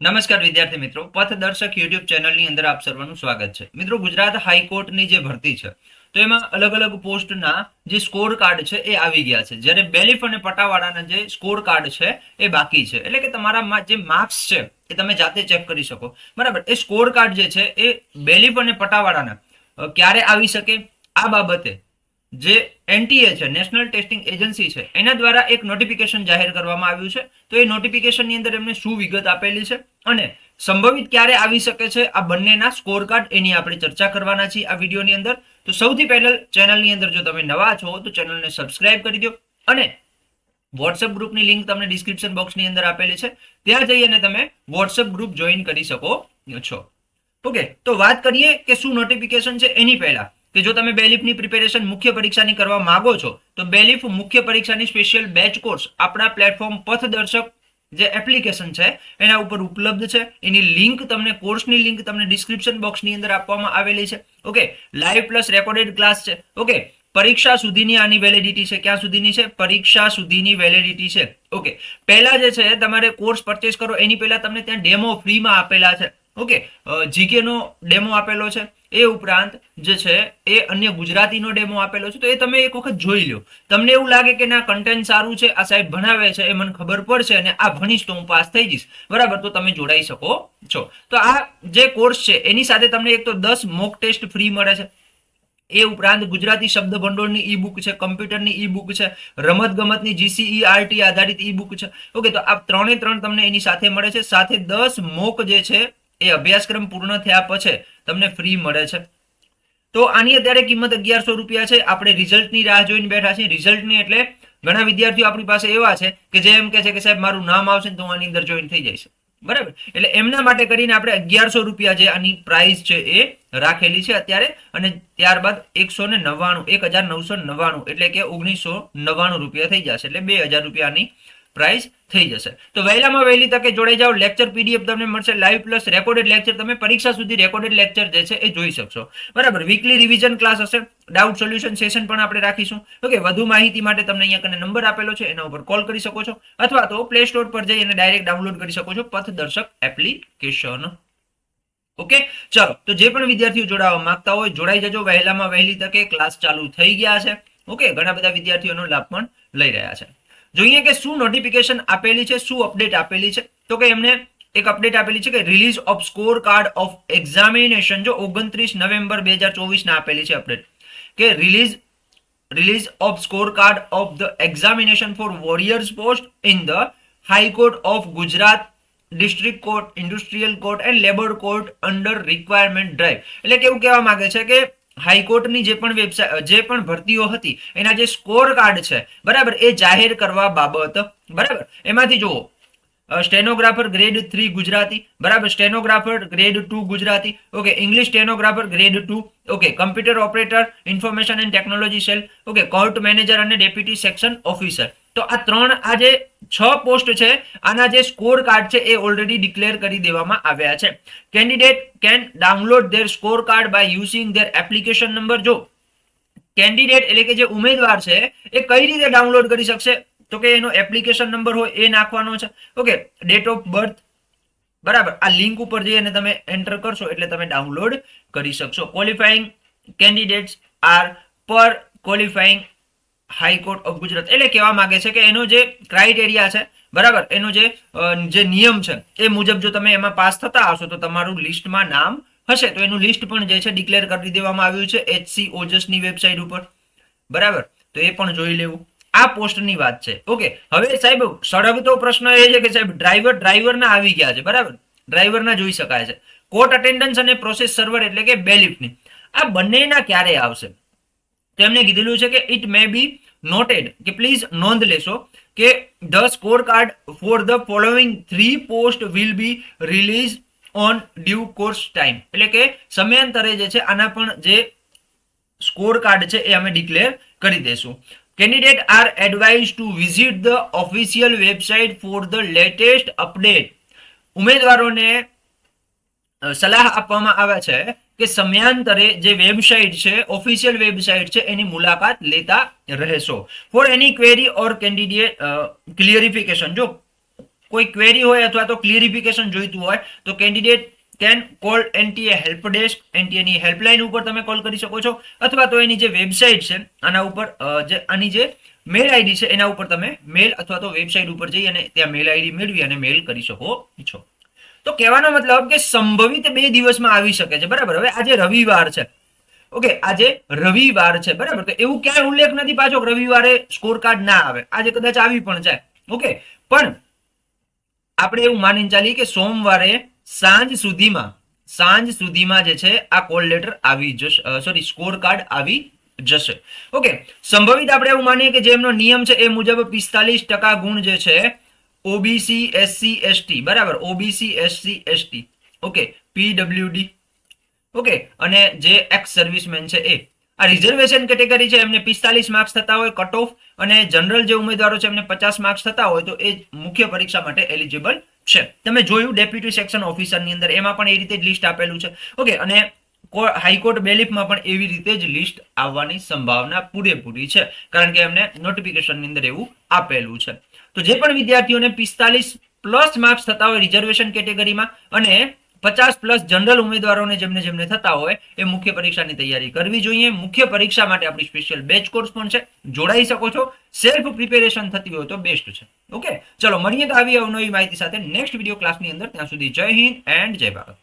નમસ્કાર વિદ્યાર્થી મિત્રો, પથદર્શક યુટ્યુબ ચેનલની અંદર આપ સર્વનું સ્વાગત છે. મિત્રો, ગુજરાત હાઈકોર્ટની જે ભરતી છે તો એમાં અલગ અલગ પોસ્ટના જે સ્કોર કાર્ડ છે એ આવી ગયા છે, જ્યારે બેલીફ અને પટાવાળાના જે સ્કોર કાર્ડ છે એ બાકી છે. એટલે કે તમારા જે માર્ક્સ છે એ તમે જાતે ચેક કરી શકો. બરાબર, એ સ્કોર કાર્ડ જે છે એ બેલીફ અને પટાવાળાના ક્યારે આવી શકે આ બાબતે જે એનટીએ છે, નેશનલ ટેસ્ટિંગ એજન્સી છે, એના દ્વારા એક નોટિફિકેશન જાહેર કરવામાં આવ્યું છે. તો એ નોટિફિકેશનની અંદર એમને શું વિગત આપેલી છે અને સંભવિત ક્યારે આવી શકે છે આ બંનેના સ્કોર કાર્ડ, એની આપણે ચર્ચા કરવાના છીએ આ વિડીયોની અંદર. તો સૌથી પહેલા ચેનલની અંદર જો તમે નવા છો તો ચેનલને સબસ્ક્રાઇબ કરી દો અને વોટ્સએપ ગ્રુપની લિંક તમને ડિસ્ક્રિપ્શન બોક્સની અંદર આપેલી છે, ત્યાં જઈ અને તમે વોટ્સએપ ગ્રુપ જોઈન કરી શકો છો. ઓકે, તો વાત કરીએ કે શું નોટિફિકેશન છે એની પહેલા કે જો તમે બેલીફની પ્રિપેરેશન મુખ્ય પરીક્ષાની કરવા માંગો છો તો બેલીફ મુખ્ય પરીક્ષાની સ્પેશિયલ બેચ કોર્સ આપણા પ્લેટફોર્મ પથદર્શક જે એપ્લિકેશન છે એના ઉપર ઉપલબ્ધ છે. એની લિંક તમને, કોર્સની લિંક તમને ડિસ્ક્રિપ્શન બોક્સની અંદર આપવામાં આવેલી છે. Okay, live plus recorded class છે. ઓકે, પરીક્ષા સુધીની આની વેલિડિટી છે. ક્યાં સુધીની છે? પરીક્ષા સુધીની વેલિડિટી છે. ઓકે, પહેલા જે છે તમારે કોર્સ પરચેસ કરો એની પહેલા તમને ત્યાં ડેમો ફ્રીમાં આપેલા છે. ઓકે, જીકે નો ડેમો આપેલો છે, એ ઉપરાંત જે છે એ અન્ય ગુજરાતીનો ડેમો આપેલો છે. તો એ તમે એક વખત જોઈ લો. તમને એવું લાગે કે ના કન્ટેન્ટ સારું છે, આ સાહેબ ભણાવે છે, એ મને ખબર પડશે અને આ ભણીશ તો હું પાસ થઈ જઈશ, બરાબર, તો તમે જોડાઈ શકો છો. તો આ જે કોર્સ છે એની સાથે તમને એક તો 10 મોક ટેસ્ટ ફ્રી મળે છે. એ ઉપરાંત ગુજરાતી શબ્દ ભંડોળની ઈ બુક છે, કમ્પ્યુટરની ઈ બુક છે, રમત ગમતની જીસીઈઆરટી આધારિત ઈ બુક છે. ઓકે, તો આ ત્રણે ત્રણ તમને એની સાથે મળે છે. સાથે 10 મોક જે છે એ અભ્યાસક્રમ પૂર્ણ થયા પછી તમને ફ્રી મળે છે. તો આની અત્યારે કિંમત 1100 રૂપિયા છે. આપણે રિઝલ્ટની રાહ જોઈને બેઠા છીએ. રિઝલ્ટની એટલે ઘણા વિદ્યાર્થીઓ આપણી પાસે એવા છે કે જે એમ કે છે કે સાહેબ મારું નામ આવશે ને તો આની અંદર જોઈન થઈ જાય છે, બરાબર. એટલે એમના માટે કરીને આપણે 1100 રૂપિયા જે આની પ્રાઇસ છે એ રાખેલી છે અત્યારે, અને ત્યારબાદ 1999 એટલે કે 1999 રૂપિયા થઈ જશે, એટલે 2000 રૂપિયાની પ્રાઇસ થઈ જશે. તો વહેલામાં વહેલી તકે જોડાઈ જાઓ. લેક્ચર પીડીએફ તમને મળશે, લાઈવ પ્લસ રેકોર્ડેડ લેક્ચર, તમે પરીક્ષા સુધી રેકોર્ડેડ લેક્ચર જે છે એ જોઈ શકશો, બરાબર. વીકલી રિવિઝન ક્લાસ હશે, ડાઉટ સોલ્યુશન સેશન પણ આપણે રાખીશું. ઓકે, વધુ માહિતી માટે તમને અહીંયા કને નંબર આપેલો છે, એના ઉપર કોલ કરી શકો છો અથવા તો પ્લે સ્ટોર પર જઈ અને ડાયરેક્ટ ડાઉનલોડ કરી શકો છો પથદર્શક એપ્લિકેશન. ઓકે, ચલો, તો જે પણ વિદ્યાર્થીઓ જોડાવા માંગતા હોય જોડાઈ જજો. વહેલામાં વહેલી તકે ક્લાસ ચાલુ થઈ ગયા છે. ઓકે, ઘણા બધા વિદ્યાર્થીઓનો લાભ પણ લઈ રહ્યા છે. જોઈએ કે શું નોટિફિકેશન આપેલી છે, શું અપડેટ આપેલી છે. તો કે એમને એક અપડેટ આપેલી છે કે release of score card of examination, જો 29 નવેમ્બર 2024 ના આપેલી છે અપડેટ, કે release of score card of the examination for warriors post in the high court of Gujarat, district court, industrial court and labour court under requirement drive. એટલે કેવું કહેવા માંગે છે કે હાઈકોર્ટની જે પણ વેબસાઇટ, જે પણ ભરતીઓ હતી એના જે સ્કોર કાર્ડ છે, બરાબર, એ જાહેર કરવા બાબત, બરાબર. એમાંથી જુઓ, સ્ટેનોગ્રાફર ગ્રેડ 3 ગુજરાતી, બરાબર, stenographer grade 2 Gujarati, okay, English stenographer grade 2, okay, computer operator, information and technology cell, okay, court manager અને ડેપ્યુટી સેક્શન ઓફિસર. તો આ ત્રણ, આ જે 6 પોસ્ટ છે, આના જે સ્કોર કાર્ડ છે એ ઓલરેડી ડિક્લેર કરી દેવામાં આવ્યા છે. Candidate can download their score card by using their application number. જો કેન્ડિડેટ એટલે કે જે ઉમેદવાર છે એ કઈ રીતે ડાઉનલોડ કરી શકશે, તો કે એનો એપ્લિકેશન નંબર હોય એ નાખવાનો છે. ઓકે, ડેટ ઓફ બર્થ, બરાબર, આ લિંક ઉપર જઈ અને તમે એન્ટર કરશો એટલે તમે ડાઉનલોડ કરી શકશો. ક્વોલિફાઈંગ કેન્ડિડેટ્સ આર પર ક્વોલિફાઈંગ હાઈકોર્ટ ઓફ ગુજરાત. એટલે કહેવા માંગે છે કે એનો જે ક્રાઇટેરિયા છે, બરાબર, એનો જે નિયમ છે એ મુજબ જો તમે એમાં પાસ થતા હશો તો તમારું લિસ્ટમાં નામ હશે. તો એનું લિસ્ટ પણ જે છે ડિક્લેર કરી દેવામાં આવ્યું છે HC ઓજસની વેબસાઇટ ઉપર, બરાબર. તો એ પણ જોઈ લેવું. આ પોસ્ટની વાત છે. ઓકે, હવે સાહેબ સળગતો પ્રશ્ન એ છે કે સાહેબ ડ્રાઈવરના આવી ગયા છે, બરાબર, ડ્રાઈવરના જોઈ શકાય છે. કોર્ટ અટેન્ડન્સ અને પ્રોસેસ સર્વર એટલે કે બેલીફની, આ બંનેના ક્યારે આવશે? તેમને કીધેલું છે કે ઇટ મે બી નોટેડ, કે પ્લીઝ નોંધ લેશો કે the score card for the following 3 post will be release on due course time. એટલે કે સમયાંતરે જે છે આના પણ જે સ્કોર કાર્ડ છે એ અમે ડિક્લેર કરી દેશું. Candidate are advise to visit the official website for the latest update. ઉમેદવારોને સલાહ આપવામાં આવે છે કે સમયાંતરે જે વેબસાઇટ છે, ઓફિશિયલ વેબસાઇટ છે, એની મુલાકાત લેતા રહેશો. ફોર એની ક્વેરી ઓર કેન્ડિડેટ ક્લિયરિફિકેશન, જો કોઈ ક્વેરી હોય અથવા તો ક્લિયરિફિકેશન જોઈતું હોય તો candidate can call NTA help desk, NTA ની હેલ્પલાઇન ઉપર તમે કોલ કરી શકો છો, અથવા તો એની જે વેબસાઇટ છે આના ઉપર આની જે મેલ આઈડી છે એના ઉપર તમે મેલ અથવા તો વેબસાઇટ ઉપર જઈ અને ત્યાં મેલ આઈડી મેળવી અને મેલ કરી શકો છો. તો કહેવાનો મતલબ કે સંભવિત 2 દિવસમાં આવી શકે છે, બરાબર. હવે આજે રવિવાર છે, ઓકે, આજે રવિવાર છે, બરાબર. તો એવું ક્યાંય ઉલ્લેખ નથી પાછો કે રવિવારે સ્કોર કાર્ડ ના આવે. આજે કદાચ આવી પણ જાય, ઓકે, પણ આપણે એવું માનીને ચાલીએ કે સોમવારે સાંજ સુધીમાં જે છે આ કોલ લેટર આવી જશે, સોરી, સ્કોર કાર્ડ આવી જશે. ઓકે, સંભવિત આપણે એવું માનીએ કે જેમનો નિયમ છે એ મુજબ 45% ગુણ જે છે ઓબીસી એસસી એસટી, બરાબર, OBC SC ST, okay, PWD, okay, અને જે એક્સ સર્વિસમેન છે એ આ રિઝર્વેશન કેટેગરી છે એમને 45 માર્ક્સ થતા હોય કટ ઓફ, અને જનરલ જે ઉમેદવારો છે એમને 50 માર્ક્સ થતા હોય તો એ મુખ્ય પરીક્ષા માટે એલિજિબલ છે. તમે જોયું ડેપ્યુટી સેક્શન ઓફિસરની અંદર એમાં પણ એ રીતે જ લિસ્ટ આપેલું છે, ઓકે, અને હાઈકોર્ટ બેલીફમાં પણ એવી રીતે જ લિસ્ટ આવવાની સંભાવના પૂરેપૂરી છે, કારણ કે એમને નોટિફિકેશનની અંદર એવું આપેલું છે. તો જે પણ વિદ્યાર્થીઓને 45+ માર્ક્સ થતા હોય રિઝર્વેશન કેટેગરીમાં અને 50+ જનરલ ઉમેદવારોને જેમને થતા હોય એ મુખ્ય પરીક્ષાની તૈયારી કરવી જોઈએ. મુખ્ય પરીક્ષા માટે આપણી સ્પેશિયલ બેચ કોર્સ પણ છે, જોડાઈ શકો છો. સેલ્ફ પ્રિપેરેશન થતી હોય તો બેસ્ટ છે. ઓકે, ચલો મળીએ તો આવી અવનવી માહિતી સાથે નેક્સ્ટ વિડીયો ક્લાસની અંદર. ત્યાં સુધી જય હિન્દ એન્ડ જય ભારત.